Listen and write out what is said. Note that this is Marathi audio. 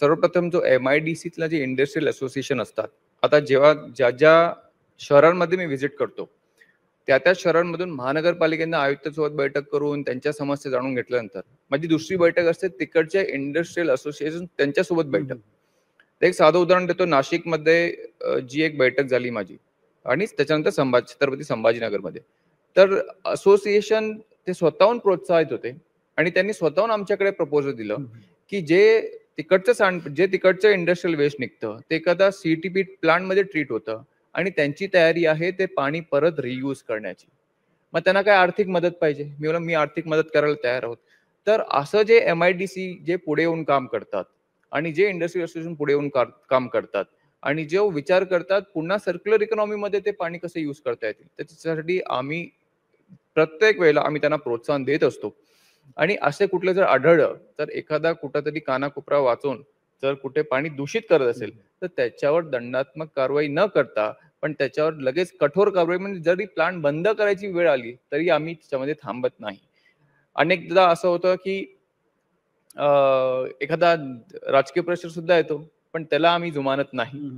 सर्वप्रथम जो MIDCतला जे इंडस्ट्रियल असोसिएशन असतात, आता जेव्हा ज्या शहरांमध्ये मी व्हिजिट करतो, त्या शहरांमधून महानगरपालिकेनं आयुक्तांसोबत बैठक करून त्यांच्या समस्या जाणून घेतल्यानंतर माझी दुसरी बैठक असते तिकडच्या इंडस्ट्रियल असोसिएशन त्यांच्यासोबत बैठक. तर एक साधं उदाहरण देतो. नाशिकमध्ये जी एक बैठक झाली माझी आणि त्याच्यानंतर छत्रपती संभाजीनगरमध्ये. तर असोसिएशन ते स्वतःहून प्रोत्साहित होते आणि त्यांनी स्वतःहून आमच्याकडे प्रपोजल दिलं, की जे तिकडचं इंडस्ट्रियल वेस्ट निघतं, ते एखादा CTP प्लांटमध्ये ट्रीट होतं आणि त्यांची तयारी आहे ते पाणी परत रियूज करण्याची. मग त्यांना काय आर्थिक मदत पाहिजे. मी म्हणालो, "मी आर्थिक मदत करायला तयार आहोत." तर असं जे MIDC जे पुढे येऊन काम करतात आणि जे इंडस्ट्रियल असोसिएशन पुढे येऊन काम करतात आणि जो विचार करतात पुन्हा सर्क्युलर इकॉनॉमीमध्ये ते पाणी कसं यूज करता येतील. त्याच्यासाठी आम्ही प्रत्येक वेळेला आम्ही त्यांना प्रोत्साहन देत असतो. आणि असे कुठले जर आढळलं, तर एखादा कुठेतरी कानाकोपरा वाचून जर कुठे पाणी दूषित करत असेल, तर त्याच्यावर दंडात्मक कारवाई न करता, पण त्याच्यावर लगेच कठोर कारवाई म्हणजे जरी प्लांट बंद करायची वेळ आली, तरी आम्ही त्याच्यामध्ये थांबत नाही. अनेकदा असं होतं, की एखादा राजकीय प्रेशर सुद्धा येतो, पण त्याला आम्ही जुमानत नाही.